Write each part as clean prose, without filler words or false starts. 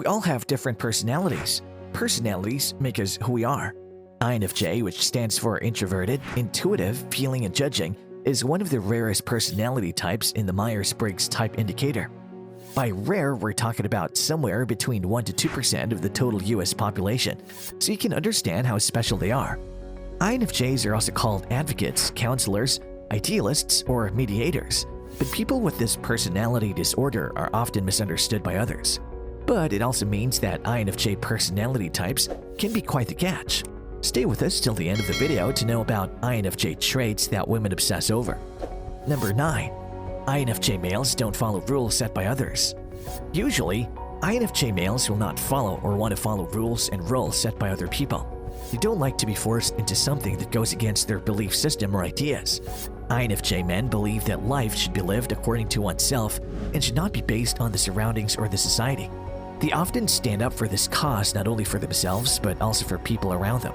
We all have different personalities. Personalities make us who we are. INFJ, which stands for Introverted, Intuitive, Feeling and Judging, is one of the rarest personality types in the Myers-Briggs Type Indicator. By rare, we're talking about somewhere between 1 to 2% of the total US population, so you can understand how special they are. INFJs are also called advocates, counselors, idealists, or mediators, but people with this personality disorder are often misunderstood by others. But it also means that INFJ personality types can be quite the catch. Stay with us till the end of the video to know about INFJ traits that women obsess over. Number 9. INFJ males don't follow rules set by others. Usually, INFJ males will not follow or want to follow rules and roles set by other people. They don't like to be forced into something that goes against their belief system or ideas. INFJ men believe that life should be lived according to oneself and should not be based on the surroundings or the society. They often stand up for this cause not only for themselves but also for people around them.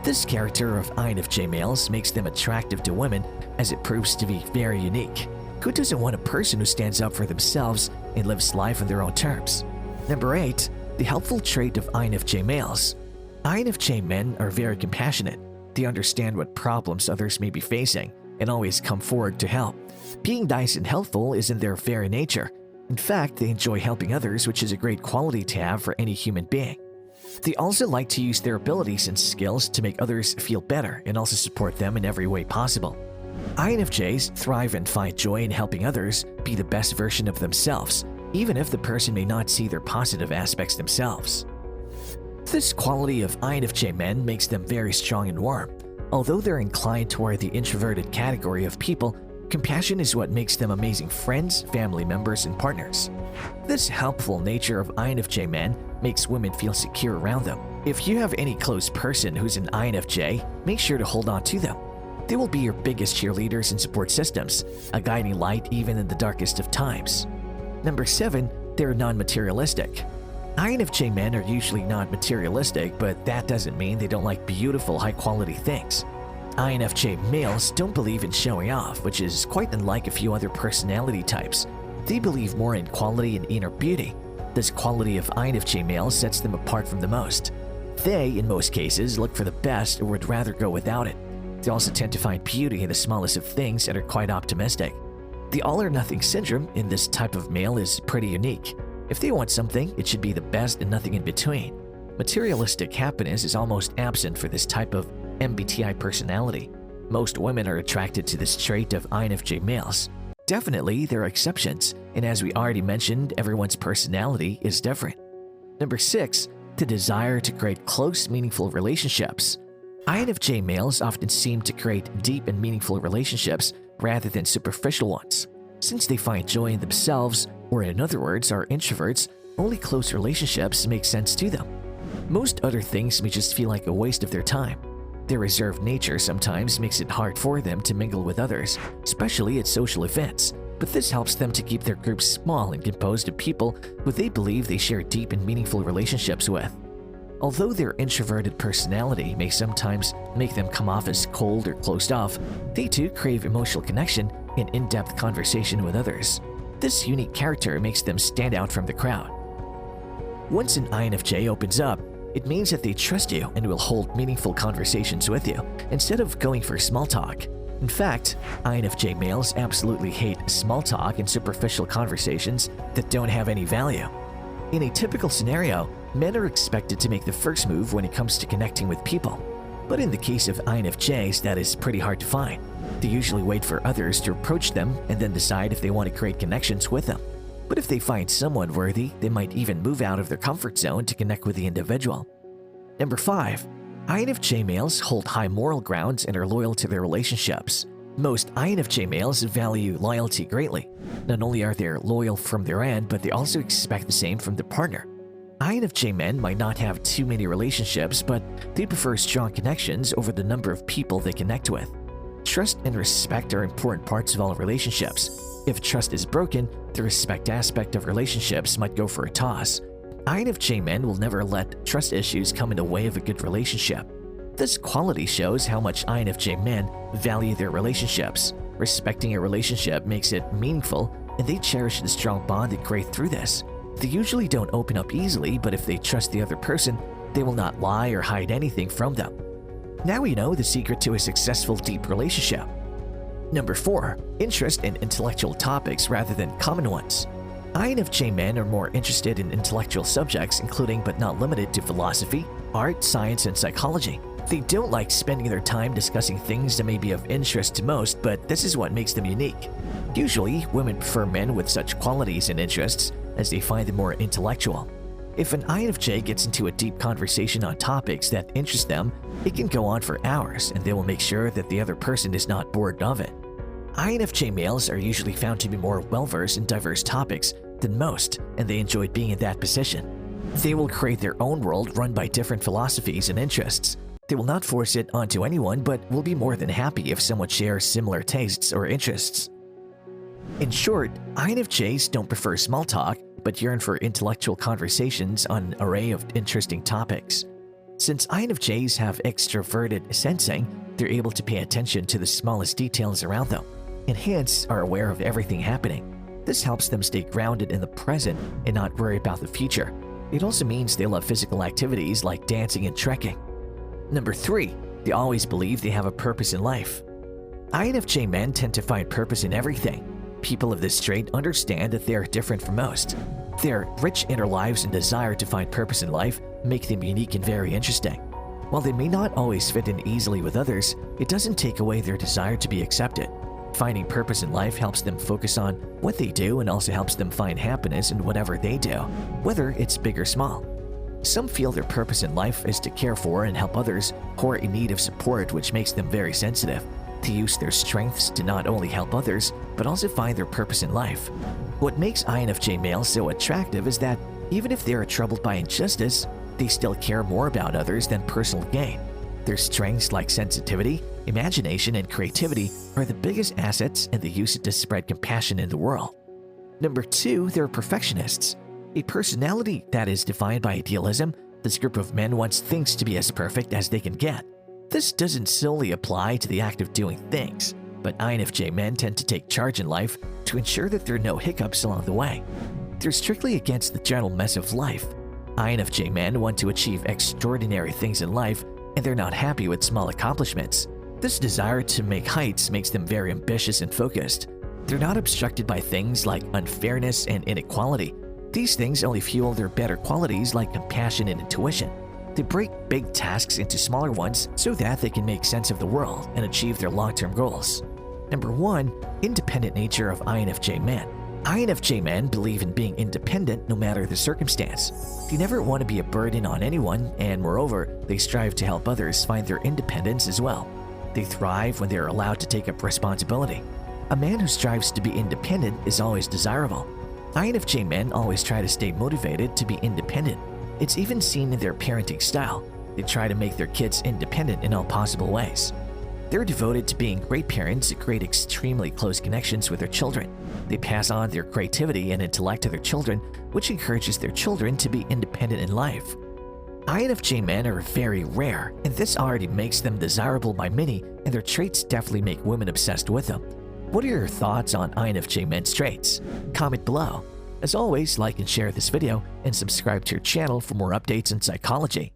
This character of INFJ males makes them attractive to women as it proves to be very unique. Who doesn't want a person who stands up for themselves and lives life on their own terms? Number 8. The helpful trait of INFJ males. INFJ men are very compassionate. They understand what problems others may be facing and always come forward to help. Being nice and helpful is in their very nature. In fact, they enjoy helping others, which is a great quality to have for any human being. They also like to use their abilities and skills to make others feel better and also support them in every way possible. INFJs thrive and find joy in helping others be the best version of themselves, even if the person may not see their positive aspects themselves. This quality of INFJ men makes them very strong and warm. Although they're inclined toward the introverted category of people, compassion is what makes them amazing friends, family members, and partners. This helpful nature of INFJ men makes women feel secure around them. If you have any close person who's an INFJ, make sure to hold on to them. They will be your biggest cheerleaders and support systems, a guiding light even in the darkest of times. Number 7. They're non-materialistic. INFJ men are usually not materialistic, but that doesn't mean they don't like beautiful, high-quality things. INFJ males don't believe in showing off, which is quite unlike a few other personality types. They believe more in quality and inner beauty. This quality of INFJ males sets them apart from the most. They, in most cases, look for the best or would rather go without it. They also tend to find beauty in the smallest of things and are quite optimistic. The all-or-nothing syndrome in this type of male is pretty unique. If they want something, it should be the best and nothing in between. Materialistic happiness is almost absent for this type of MBTI personality. Most women are attracted to this trait of INFJ males. Definitely, there are exceptions, and as we already mentioned, everyone's personality is different. Number 6. The desire to create close, meaningful relationships. INFJ males often seem to create deep and meaningful relationships rather than superficial ones. Since they find joy in themselves, or in other words, are introverts, only close relationships make sense to them. Most other things may just feel like a waste of their time. Their reserved nature sometimes makes it hard for them to mingle with others, especially at social events, but this helps them to keep their groups small and composed of people who they believe they share deep and meaningful relationships with. Although their introverted personality may sometimes make them come off as cold or closed off, they too crave emotional connection and in-depth conversation with others. This unique character makes them stand out from the crowd. Once an INFJ opens up, it means that they trust you and will hold meaningful conversations with you, instead of going for small talk. In fact, INFJ males absolutely hate small talk and superficial conversations that don't have any value. In a typical scenario, men are expected to make the first move when it comes to connecting with people. But in the case of INFJs, that is pretty hard to find. They usually wait for others to approach them and then decide if they want to create connections with them. But if they find someone worthy, they might even move out of their comfort zone to connect with the individual. Number 5. INFJ males hold high moral grounds and are loyal to their relationships. Most INFJ males value loyalty greatly. Not only are they loyal from their end, but they also expect the same from their partner. INFJ men might not have too many relationships, but they prefer strong connections over the number of people they connect with. Trust and respect are important parts of all relationships. If trust is broken, the respect aspect of relationships might go for a toss. INFJ men will never let trust issues come in the way of a good relationship. This quality shows how much INFJ men value their relationships. Respecting a relationship makes it meaningful, and they cherish the strong bond they create through this. They usually don't open up easily, but if they trust the other person, they will not lie or hide anything from them. Now we know the secret to a successful deep relationship. Number 4. Interest in intellectual topics rather than common ones. INFJ men are more interested in intellectual subjects, including but not limited to philosophy, art, science, and psychology. They don't like spending their time discussing things that may be of interest to most, but this is what makes them unique. Usually, women prefer men with such qualities and interests, as they find them more intellectual. If an INFJ gets into a deep conversation on topics that interest them, it can go on for hours, and they will make sure that the other person is not bored of it. INFJ males are usually found to be more well-versed in diverse topics than most, and they enjoy being in that position. They will create their own world run by different philosophies and interests. They will not force it onto anyone, but will be more than happy if someone shares similar tastes or interests. In short, INFJs don't prefer small talk, but yearn for intellectual conversations on an array of interesting topics. Since INFJs have extroverted sensing, they're able to pay attention to the smallest details around them, and hence are aware of everything happening. This helps them stay grounded in the present and not worry about the future. It also means they love physical activities like dancing and trekking. Number 3. They always believe they have a purpose in life. INFJ men tend to find purpose in everything. People of this trait understand that they are different from most. Their rich inner lives and desire to find purpose in life make them unique and very interesting. While they may not always fit in easily with others, it doesn't take away their desire to be accepted. Finding purpose in life helps them focus on what they do and also helps them find happiness in whatever they do, whether it's big or small. Some feel their purpose in life is to care for and help others who are in need of support, which makes them very sensitive. To use their strengths to not only help others, but also find their purpose in life. What makes INFJ males so attractive is that even if they are troubled by injustice, they still care more about others than personal gain. Their strengths like sensitivity, imagination, and creativity are the biggest assets, and they use it to spread compassion in the world. Number 2, they're perfectionists. A personality that is defined by idealism, this group of men wants things to be as perfect as they can get. This doesn't solely apply to the act of doing things, but INFJ men tend to take charge in life to ensure that there are no hiccups along the way. They're strictly against the general mess of life. INFJ men want to achieve extraordinary things in life, and they're not happy with small accomplishments. This desire to make heights makes them very ambitious and focused. They're not obstructed by things like unfairness and inequality. These things only fuel their better qualities like compassion and intuition. They break big tasks into smaller ones so that they can make sense of the world and achieve their long-term goals. Number 1, independent nature of INFJ men. INFJ men believe in being independent no matter the circumstance. They never want to be a burden on anyone, and moreover, they strive to help others find their independence as well. They thrive when they are allowed to take up responsibility. A man who strives to be independent is always desirable. INFJ men always try to stay motivated to be independent. It's even seen in their parenting style. They try to make their kids independent in all possible ways. They're devoted to being great parents and create extremely close connections with their children. They pass on their creativity and intellect to their children, which encourages their children to be independent in life. INFJ men are very rare, and this already makes them desirable by many, and their traits definitely make women obsessed with them. What are your thoughts on INFJ men's traits? Comment below. As always, like and share this video, and subscribe to your channel for more updates in psychology.